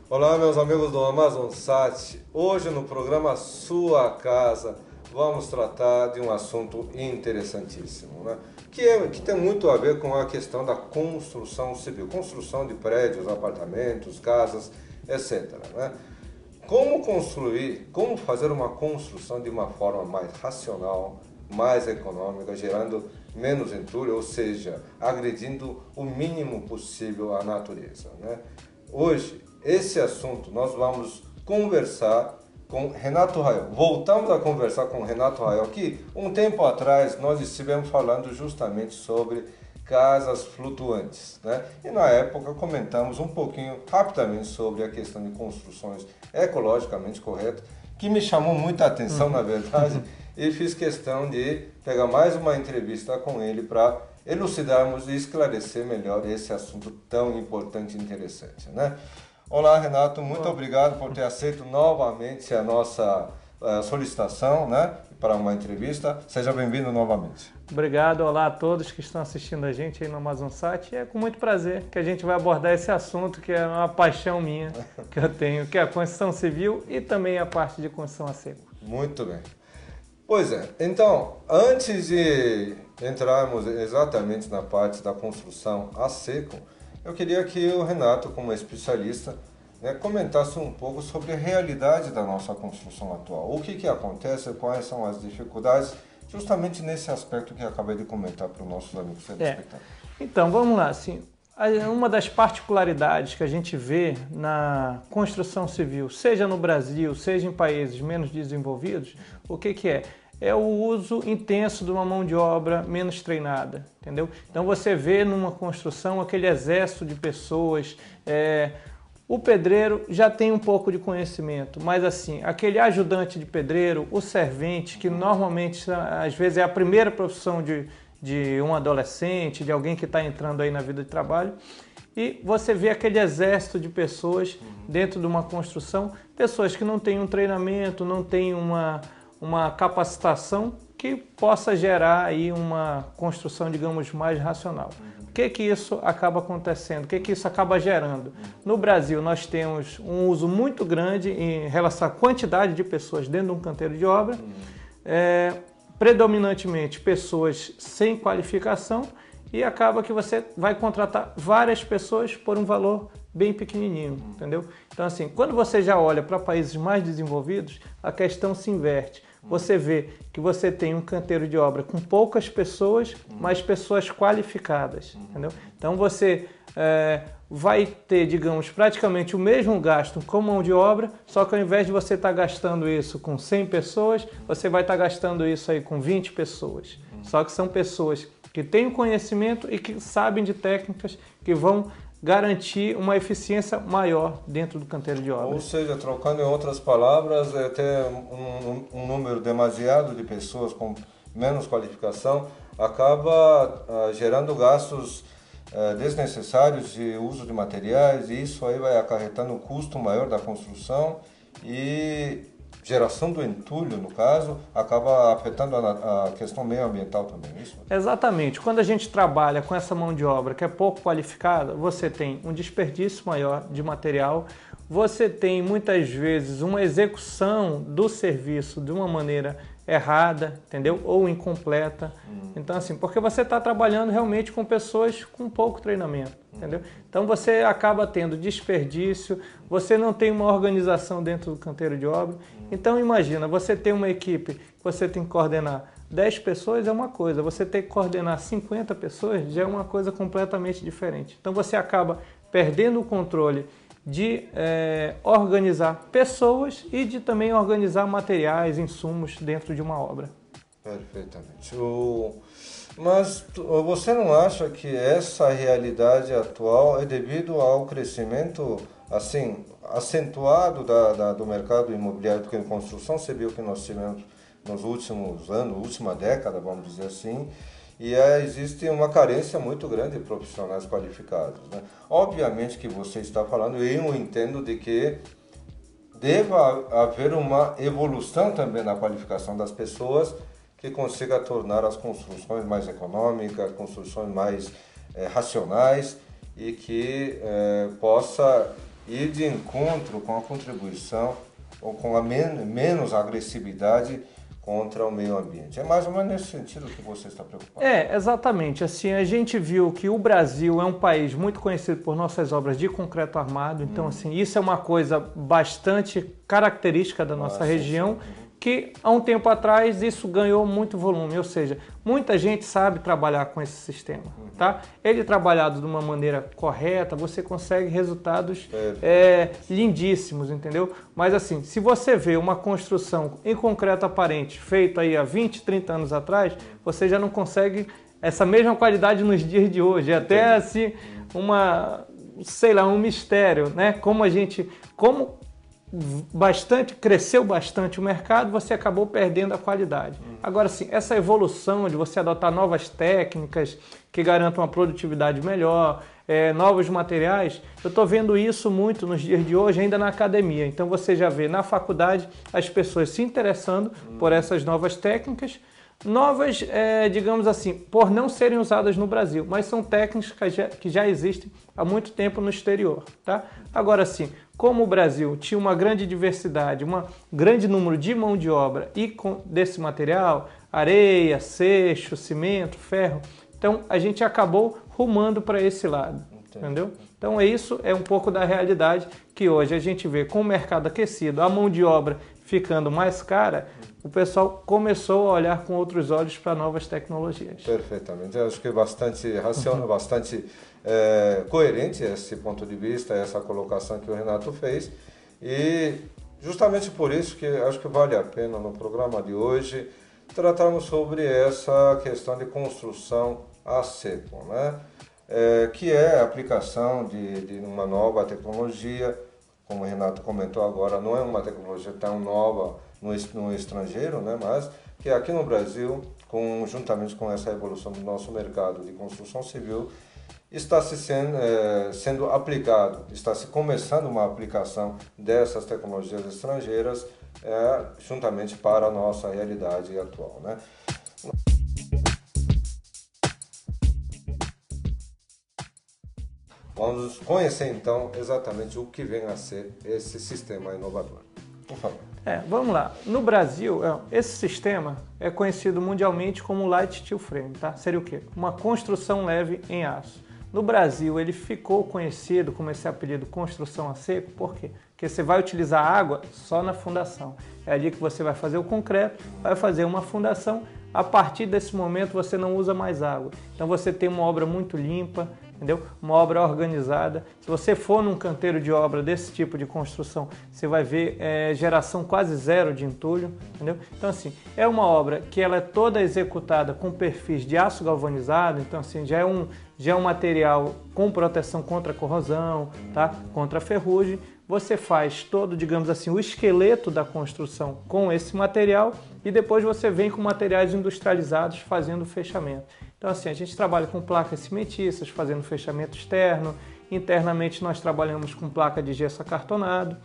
Olá, meus amigos do Amazon Sat. Hoje no programa Sua Casa vamos tratar de um assunto interessantíssimo, né? Que tem muito a ver com a questão da construção civil, construção de prédios, apartamentos, casas, etc, né? Como construir, como fazer uma construção de uma forma mais racional, mais econômica, gerando menos entulho, ou seja, agredindo o mínimo possível a natureza, né? Hoje, esse assunto nós vamos conversar com Renato Raiol. Voltamos a conversar com Renato Raiol, que um tempo atrás nós estivemos falando justamente sobre casas flutuantes, né? E na época comentamos um pouquinho rapidamente sobre a questão de construções ecologicamente corretas, que me chamou muita atenção, na verdade, e fiz questão de pegar mais uma entrevista com ele para elucidarmos e esclarecer melhor esse assunto tão importante e interessante, né? Olá, Renato, muito obrigado por ter aceito novamente a nossa solicitação, né, para uma entrevista. Seja bem-vindo novamente. Obrigado, olá a todos que estão assistindo a gente aí no Amazon Sat. É com muito prazer que a gente vai abordar esse assunto que é uma paixão minha, que eu tenho, que é a construção civil e também a parte de construção a seco. Muito bem. Pois é, então, antes de entrarmos exatamente na parte da construção a seco, eu queria que o Renato, como especialista, né, comentasse um pouco sobre a realidade da nossa construção atual. O que acontece, quais são as dificuldades, justamente nesse aspecto que eu acabei de comentar para os nossos amigos telespectadores. Então, vamos lá. Assim, uma das particularidades que a gente vê na construção civil, seja no Brasil, seja em países menos desenvolvidos, o que é? É o uso intenso de uma mão de obra menos treinada, entendeu? Então você vê numa construção aquele exército de pessoas, o pedreiro já tem um pouco de conhecimento, mas assim, aquele ajudante de pedreiro, o servente, que normalmente às vezes é a primeira profissão de um adolescente, de alguém que está entrando aí na vida de trabalho, e você vê aquele exército de pessoas dentro de uma construção, pessoas que não têm um treinamento, não têm uma capacitação que possa gerar aí uma construção, digamos, mais racional. O que isso acaba acontecendo? O que isso acaba gerando? No Brasil, nós temos um uso muito grande em relação à quantidade de pessoas dentro de um canteiro de obra, predominantemente pessoas sem qualificação, e acaba que você vai contratar várias pessoas por um valor bem pequenininho, entendeu? Então, assim, quando você já olha para países mais desenvolvidos, a questão se inverte. Você vê que você tem um canteiro de obra com poucas pessoas, mas pessoas qualificadas, entendeu? Então, você vai ter, digamos, praticamente o mesmo gasto com mão de obra, só que ao invés de você estar gastando isso com 100 pessoas, você vai estar gastando isso aí com 20 pessoas. Só que são pessoas que têm o conhecimento e que sabem de técnicas que vão garantir uma eficiência maior dentro do canteiro de obra. Ou seja, trocando em outras palavras, ter um número demasiado de pessoas com menos qualificação acaba gerando gastos desnecessários de uso de materiais, e isso aí vai acarretando um custo maior da construção e geração do entulho, no caso, acaba afetando a questão meioambiental também, isso? Exatamente. Quando a gente trabalha com essa mão de obra que é pouco qualificada, você tem um desperdício maior de material, você tem muitas vezes uma execução do serviço de uma maneira errada, entendeu? Ou incompleta. Então, assim, porque você está trabalhando realmente com pessoas com pouco treinamento, entendeu? Então, você acaba tendo desperdício, você não tem uma organização dentro do canteiro de obra. Então, imagina, você tem uma equipe que você tem que coordenar 10 pessoas é uma coisa, você tem que coordenar 50 pessoas já é uma coisa completamente diferente. Então, você acaba perdendo o controle de organizar pessoas e de também organizar materiais, insumos dentro de uma obra. Perfeitamente. Mas você não acha que essa realidade atual é devido ao crescimento assim acentuado do mercado imobiliário, porque em construção civil que nós tivemos nos últimos anos, última década, vamos dizer assim, e existe uma carência muito grande de profissionais qualificados, né? Obviamente que você está falando, e eu entendo de que deva haver uma evolução também na qualificação das pessoas que consiga tornar as construções mais econômicas, construções mais racionais e que possa ir de encontro com a contribuição ou com a menos agressividade contra o meio ambiente. É mais ou menos nesse sentido que você está preocupado. Exatamente. Assim, a gente viu que o Brasil é um país muito conhecido por nossas obras de concreto armado. Então, assim, isso é uma coisa bastante característica da nossa região, que há um tempo atrás isso ganhou muito volume, ou seja, muita gente sabe trabalhar com esse sistema, tá? Ele trabalhado de uma maneira correta, você consegue resultados lindíssimos, entendeu? Mas assim, se você vê uma construção em concreto aparente feita aí há 20, 30 anos atrás, você já não consegue essa mesma qualidade nos dias de hoje, até assim, um mistério, né? Cresceu bastante o mercado, você acabou perdendo a qualidade. Agora sim, essa evolução de você adotar novas técnicas que garantam uma produtividade melhor, novos materiais, eu estou vendo isso muito nos dias de hoje, ainda na academia. Então você já vê na faculdade as pessoas se interessando por essas novas técnicas, digamos assim, por não serem usadas no Brasil, mas são técnicas que já existem há muito tempo no exterior, tá? Agora sim, como o Brasil tinha uma grande diversidade, um grande número de mão de obra desse material, areia, seixo, cimento, ferro, então a gente acabou rumando para esse lado, entendeu? Então isso é um pouco da realidade que hoje a gente vê com o mercado aquecido, a mão de obra ficando mais cara, o pessoal começou a olhar com outros olhos para novas tecnologias. Perfeitamente. Eu acho que é bastante racional, bastante coerente esse ponto de vista, essa colocação que o Renato fez. E justamente por isso que acho que vale a pena no programa de hoje tratarmos sobre essa questão de construção a seco, né? Que é a aplicação de uma nova tecnologia, como o Renato comentou agora, não é uma tecnologia tão nova no estrangeiro, né? Mas que aqui no Brasil, juntamente com essa evolução do nosso mercado de construção civil, está sendo aplicado, está se começando uma aplicação dessas tecnologias estrangeiras juntamente para a nossa realidade atual, né? Vamos conhecer então exatamente o que vem a ser esse sistema inovador. Por favor. Vamos lá. No Brasil, esse sistema é conhecido mundialmente como Light Steel Frame, tá? Seria o quê? Uma construção leve em aço. No Brasil, ele ficou conhecido como esse apelido construção a seco, por quê? Porque você vai utilizar água só na fundação. É ali que você vai fazer o concreto, vai fazer uma fundação, a partir desse momento você não usa mais água. Então você tem uma obra muito limpa, entendeu? Uma obra organizada. Se você for num canteiro de obra desse tipo de construção, você vai ver geração quase zero de entulho, entendeu? Então assim, é uma obra que ela é toda executada com perfis de aço galvanizado, então assim, já é um material com proteção contra corrosão, tá? Contra ferrugem. Você faz todo, digamos assim, o esqueleto da construção com esse material e depois você vem com materiais industrializados fazendo o fechamento. Então assim, a gente trabalha com placas cimentícias, fazendo fechamento externo. Internamente nós trabalhamos com placa de gesso acartonado.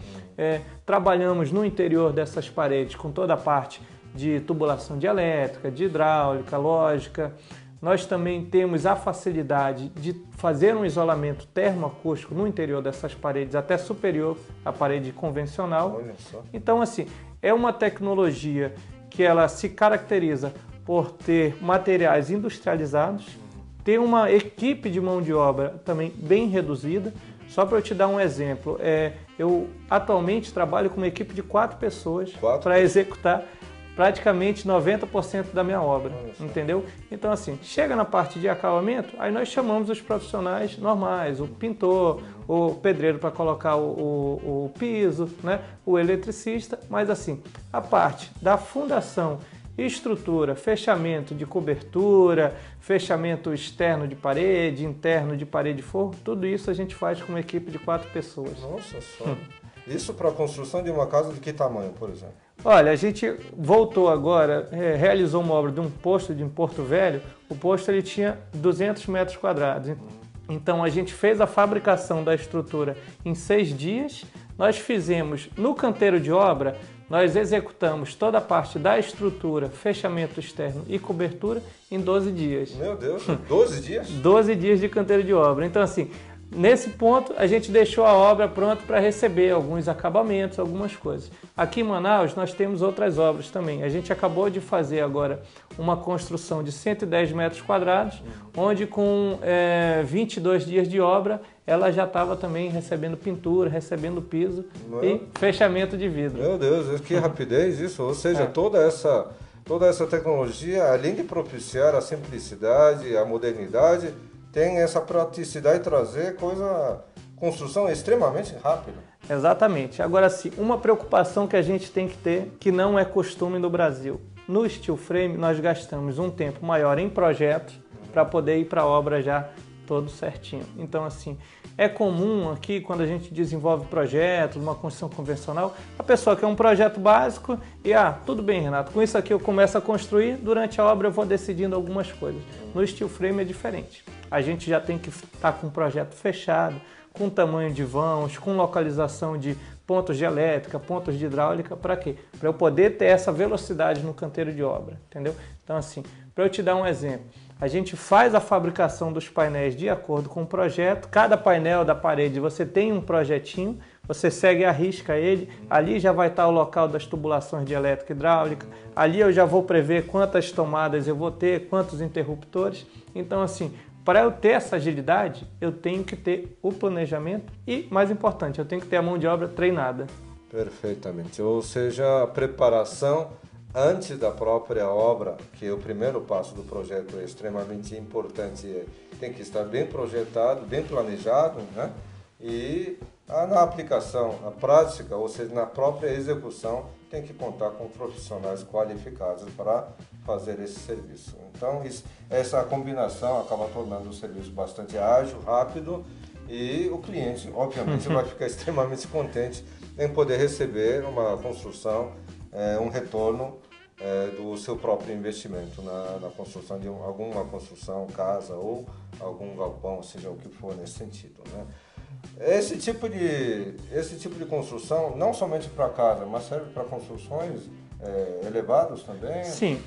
Trabalhamos no interior dessas paredes com toda a parte de tubulação de elétrica, de hidráulica, lógica. Nós também temos a facilidade de fazer um isolamento termoacústico no interior dessas paredes, até superior à parede convencional. Olha só. Então, assim, é uma tecnologia que ela se caracteriza por ter materiais industrializados, ter uma equipe de mão de obra também bem reduzida. Só para eu te dar um exemplo, eu atualmente trabalho com uma equipe de 4 pessoas para executar praticamente 90% da minha obra, entendeu? Então assim, chega na parte de acabamento, aí nós chamamos os profissionais normais, o pintor, o pedreiro para colocar o piso, né? O eletricista, mas assim, a parte da fundação, estrutura, fechamento de cobertura, fechamento externo de parede, interno de parede de forro, tudo isso a gente faz com uma equipe de 4 pessoas. Nossa só. Isso para a construção de uma casa de que tamanho, por exemplo? Olha, a gente voltou agora, realizou uma obra de um posto em Porto Velho. O posto ele tinha 200 metros quadrados. Então a gente fez a fabricação da estrutura em 6 dias. Nós fizemos no canteiro de obra, nós executamos toda a parte da estrutura, fechamento externo e cobertura em 12 dias. Meu Deus, 12 dias? 12 dias de canteiro de obra. Então assim, nesse ponto, a gente deixou a obra pronta para receber alguns acabamentos, algumas coisas. Aqui em Manaus, nós temos outras obras também. A gente acabou de fazer agora uma construção de 110 metros quadrados, onde com 22 dias de obra, ela já estava também recebendo pintura, recebendo piso e fechamento de vidro. Meu Deus, que rapidez isso! Ou seja, toda essa tecnologia, além de propiciar a simplicidade, a modernidade, tem essa praticidade de trazer construção extremamente rápida. Exatamente. Agora sim, uma preocupação que a gente tem que ter, que não é costume no Brasil. No steel frame, nós gastamos um tempo maior em projetos para poder ir para a obra já todo certinho. Então, assim, é comum aqui, quando a gente desenvolve projetos, uma construção convencional, a pessoa quer um projeto básico e, tudo bem, Renato, com isso aqui eu começo a construir, durante a obra eu vou decidindo algumas coisas. No steel frame é diferente. A gente já tem que estar com um projeto fechado, com tamanho de vãos, com localização de pontos de elétrica, pontos de hidráulica, para quê? Para eu poder ter essa velocidade no canteiro de obra, entendeu? Então, assim, para eu te dar um exemplo, a gente faz a fabricação dos painéis de acordo com o projeto, cada painel da parede você tem um projetinho, você segue a risca ele, ali já vai estar o local das tubulações de elétrica e hidráulica, ali eu já vou prever quantas tomadas eu vou ter, quantos interruptores, então, assim, para eu ter essa agilidade, eu tenho que ter o planejamento e, mais importante, eu tenho que ter a mão de obra treinada. Perfeitamente. Ou seja, a preparação antes da própria obra, que é o primeiro passo do projeto, é extremamente importante. Tem que estar bem projetado, bem planejado, né? E na aplicação, na prática, ou seja, na própria execução, tem que contar com profissionais qualificados para fazer esse serviço. Então, essa combinação acaba tornando o serviço bastante ágil, rápido, e o cliente, obviamente, vai ficar extremamente contente em poder receber uma construção, um retorno do seu próprio investimento na construção de alguma construção, casa ou algum galpão, seja o que for nesse sentido, né? Esse tipo de construção, não somente para casa, mas serve para construções elevadas também? Sim,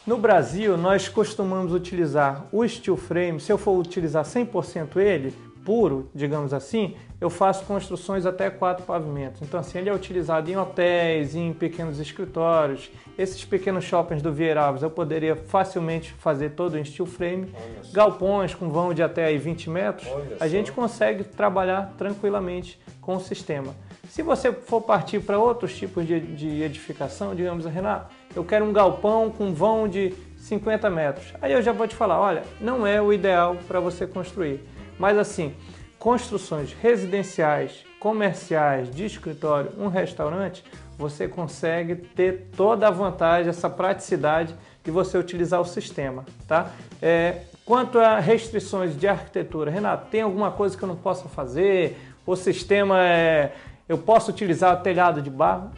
no Brasil nós costumamos utilizar o steel frame, se eu for utilizar 100% ele, puro, digamos assim, eu faço construções até 4 pavimentos. Então, assim, ele é utilizado em hotéis, em pequenos escritórios. Esses pequenos shoppings do Vieira Alves eu poderia facilmente fazer todo em steel frame. Galpões com vão de até aí 20 metros, a gente consegue trabalhar tranquilamente com o sistema. Se você for partir para outros tipos de edificação, digamos, Renato, eu quero um galpão com vão de 50 metros. Aí eu já vou te falar, olha, não é o ideal para você construir. Mas assim, construções residenciais, comerciais, de escritório, um restaurante, você consegue ter toda a vantagem, essa praticidade de você utilizar o sistema, tá? Quanto a restrições de arquitetura, Renato, tem alguma coisa que eu não possa fazer? O sistema eu posso utilizar telhado de barro?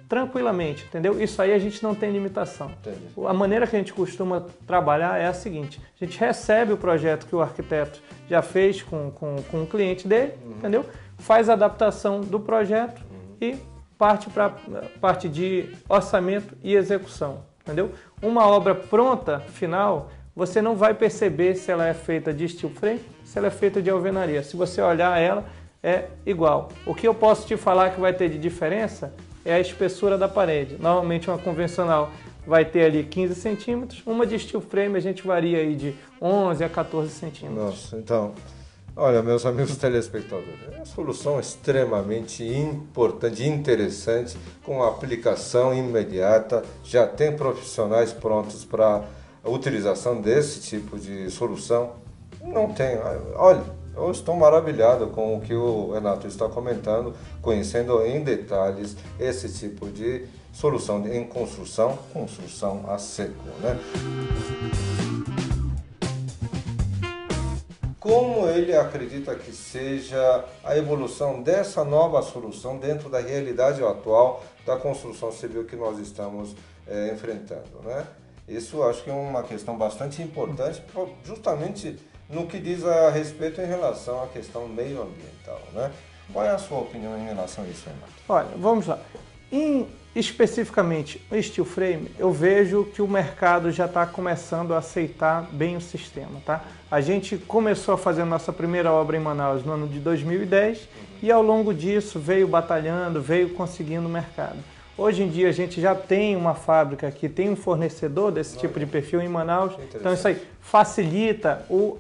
Tranquilamente, entendeu? Isso aí a gente não tem limitação. Entendi. A maneira que a gente costuma trabalhar é a seguinte: a gente recebe o projeto que o arquiteto já fez com o cliente dele, entendeu? Faz a adaptação do projeto e parte para parte de orçamento e execução, entendeu? Uma obra pronta, final, você não vai perceber se ela é feita de steel frame, se ela é feita de alvenaria. Se você olhar ela, é igual. O que eu posso te falar que vai ter de diferença é a espessura da parede. Normalmente uma convencional vai ter ali 15 centímetros, uma de steel frame a gente varia aí de 11 a 14 centímetros. Nossa, então, olha, meus amigos telespectadores, é uma solução extremamente importante e interessante, com aplicação imediata, já tem profissionais prontos para a utilização desse tipo de solução. Não tem, olha, eu estou maravilhado com o que o Renato está comentando, conhecendo em detalhes esse tipo de solução em construção a seco, né? Como ele acredita que seja a evolução dessa nova solução dentro da realidade atual da construção civil que nós estamos enfrentando, né? Isso acho que é uma questão bastante importante, justamente no que diz a respeito em relação à questão meioambiental, né? Qual é a sua opinião em relação a isso, Renato? Olha, vamos lá. Em especificamente o steel frame, eu vejo que o mercado já está começando a aceitar bem o sistema, tá? A gente começou a fazer a nossa primeira obra em Manaus no ano de 2010 e ao longo disso veio batalhando, veio conseguindo o mercado. Hoje em dia a gente já tem uma fábrica que tem um fornecedor desse tipo de perfil em Manaus, então isso aí facilita o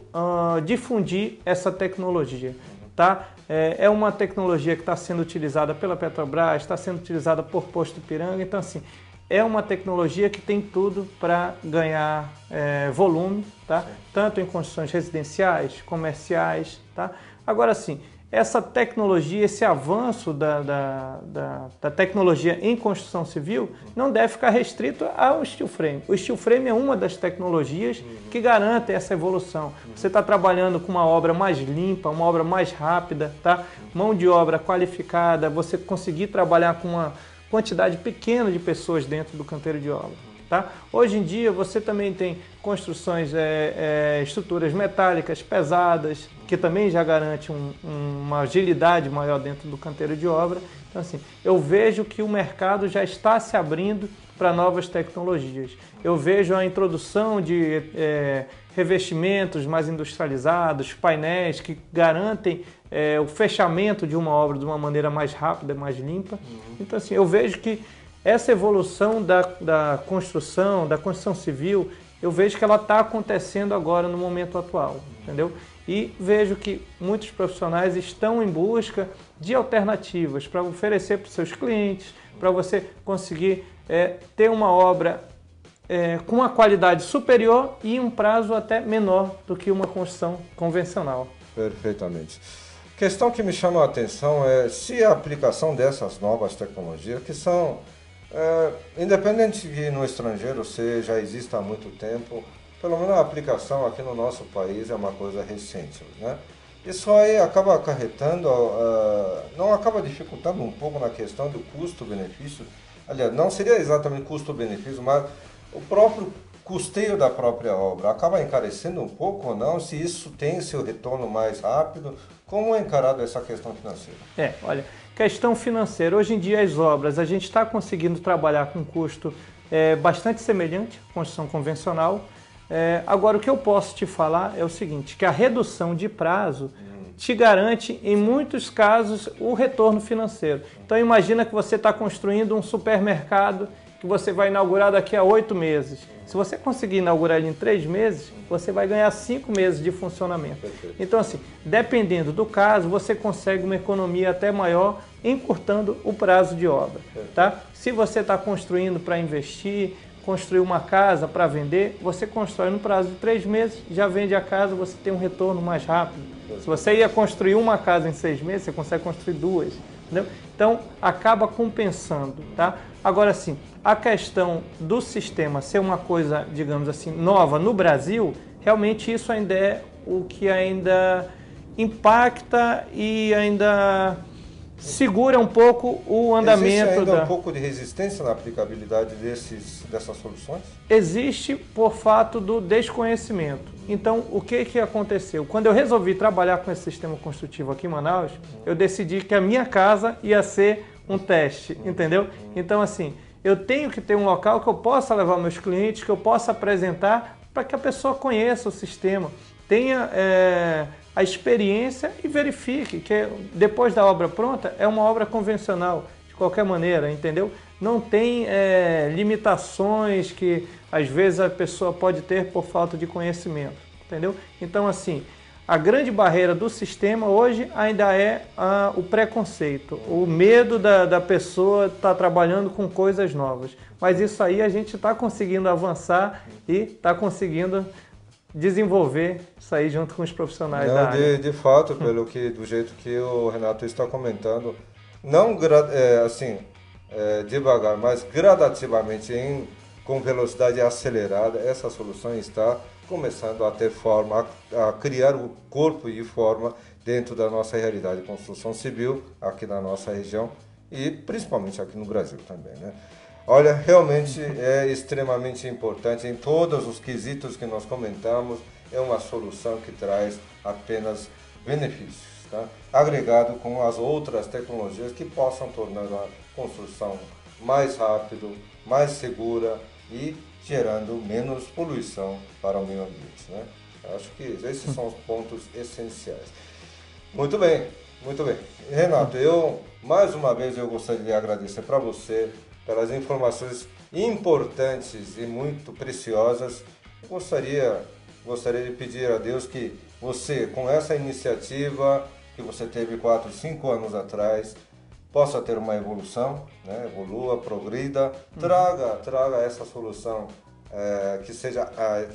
difundir essa tecnologia, tá? É uma tecnologia que está sendo utilizada pela Petrobras, está sendo utilizada por Posto Ipiranga, então assim, é uma tecnologia que tem tudo para ganhar volume, tá? Tanto em construções residenciais, comerciais, tá? Agora sim, essa tecnologia, esse avanço da tecnologia em construção civil não deve ficar restrito ao steel frame. O steel frame é uma das tecnologias que garante essa evolução. Você está trabalhando com uma obra mais limpa, uma obra mais rápida, tá? Mão de obra qualificada, você conseguir trabalhar com uma quantidade pequena de pessoas dentro do canteiro de obra. Tá? Hoje em dia você também tem construções, estruturas metálicas pesadas, que também já garante uma agilidade maior dentro do canteiro de obra. Então assim, eu vejo que o mercado já está se abrindo para novas tecnologias. Eu vejo a introdução de revestimentos mais industrializados, painéis que garantem o fechamento de uma obra de uma maneira mais rápida, mais limpa. Então assim, eu vejo que essa evolução da construção civil, eu vejo que ela está acontecendo agora no momento atual, entendeu? E vejo que muitos profissionais estão em busca de alternativas para oferecer para os seus clientes, para você conseguir ter uma obra com uma qualidade superior e um prazo até menor do que uma construção convencional. Perfeitamente. Questão que me chama a atenção é se a aplicação dessas novas tecnologias, que são independente que no estrangeiro já exista há muito tempo, pelo menos a aplicação aqui no nosso país é uma coisa recente, né? Isso aí acaba acarretando, não acaba dificultando um pouco na questão do custo-benefício. Aliás, não seria exatamente custo-benefício, mas o próprio custeio da própria obra acaba encarecendo um pouco ou não? Se isso tem seu retorno mais rápido, como é encarado essa questão financeira? Olha, questão financeira. Hoje em dia as obras, a gente está conseguindo trabalhar com um custo bastante semelhante à construção convencional. Agora, o que eu posso te falar é o seguinte, que a redução de prazo te garante, em muitos casos, o retorno financeiro. Então, imagina que você está construindo um supermercado que você vai inaugurar daqui a 8 meses. Se você conseguir inaugurar ele em 3 meses, você vai ganhar 5 meses de funcionamento. Perfeito. Então, assim, dependendo do caso, você consegue uma economia até maior, encurtando o prazo de obra. Tá? Se você está construindo para investir, construir uma casa para vender, você constrói no prazo de 3 meses, já vende a casa, você tem um retorno mais rápido. Se você ia construir uma casa em 6 meses, você consegue construir 2. Entendeu? Então, acaba compensando, tá? Agora, sim, a questão do sistema ser uma coisa, digamos assim, nova no Brasil, realmente isso ainda é o que ainda impacta e ainda segura um pouco o andamento. Existe ainda um pouco de resistência na aplicabilidade dessas soluções? Existe por fato do desconhecimento. Então, o que aconteceu? Quando eu resolvi trabalhar com esse sistema construtivo aqui em Manaus, eu decidi que a minha casa ia ser um teste, entendeu? Então, assim, eu tenho que ter um local que eu possa levar meus clientes, que eu possa apresentar para que a pessoa conheça o sistema, tenha a experiência e verifique que depois da obra pronta é uma obra convencional, de qualquer maneira, entendeu? Não tem limitações que às vezes a pessoa pode ter por falta de conhecimento, entendeu? Então, assim, a grande barreira do sistema hoje ainda é o preconceito, o medo da pessoa estar trabalhando com coisas novas. Mas isso aí a gente está conseguindo avançar e está conseguindo desenvolver isso aí junto com os profissionais da área. De fato, do jeito que o Renato está comentando, não devagar, mas gradativamente, com velocidade acelerada, essa solução está começando a ter forma, a criar o corpo e forma dentro da nossa realidade de construção civil, aqui na nossa região e principalmente aqui no Brasil também, né? Olha, realmente é extremamente importante em todos os quesitos que nós comentamos, é uma solução que traz apenas benefícios, tá? Agregado com as outras tecnologias que possam tornar a construção mais rápido, mais segura e gerando menos poluição para o meio ambiente, né? Acho que esses são os pontos essenciais. Muito bem, muito bem. Renato, mais uma vez eu gostaria de agradecer para você pelas informações importantes e muito preciosas. Eu gostaria de pedir a Deus que você, com essa iniciativa que você teve 4, 5 anos atrás, possa ter uma evolução, né? Evolua, progrida, traga essa solução, que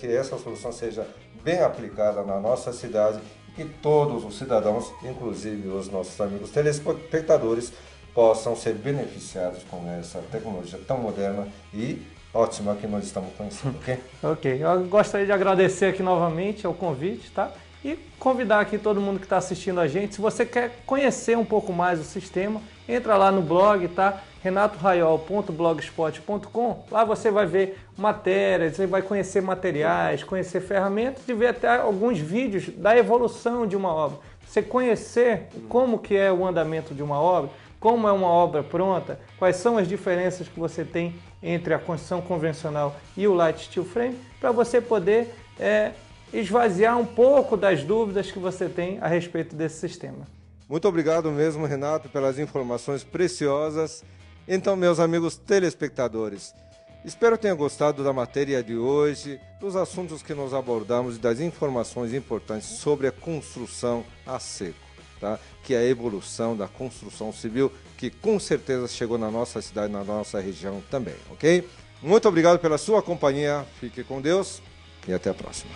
essa solução seja bem aplicada na nossa cidade e que todos os cidadãos, inclusive os nossos amigos telespectadores, possam ser beneficiados com essa tecnologia tão moderna e ótima que nós estamos conhecendo, ok? Ok, eu gostaria de agradecer aqui novamente ao convite, tá? E convidar aqui todo mundo que está assistindo a gente, se você quer conhecer um pouco mais o sistema, entra lá no blog, tá? renatoraiol.blogspot.com. Lá você vai ver matérias, você vai conhecer materiais, conhecer ferramentas e ver até alguns vídeos da evolução de uma obra. Você conhecer como que é o andamento de uma obra, como é uma obra pronta, quais são as diferenças que você tem entre a construção convencional e o light steel frame, para você poder esvaziar um pouco das dúvidas que você tem a respeito desse sistema. Muito obrigado mesmo, Renato, pelas informações preciosas. Então, meus amigos telespectadores, espero que tenham gostado da matéria de hoje, dos assuntos que nós abordamos e das informações importantes sobre a construção a seco, tá? Que é a evolução da construção civil, que com certeza chegou na nossa cidade, na nossa região também, ok? Muito obrigado pela sua companhia, fique com Deus e até a próxima.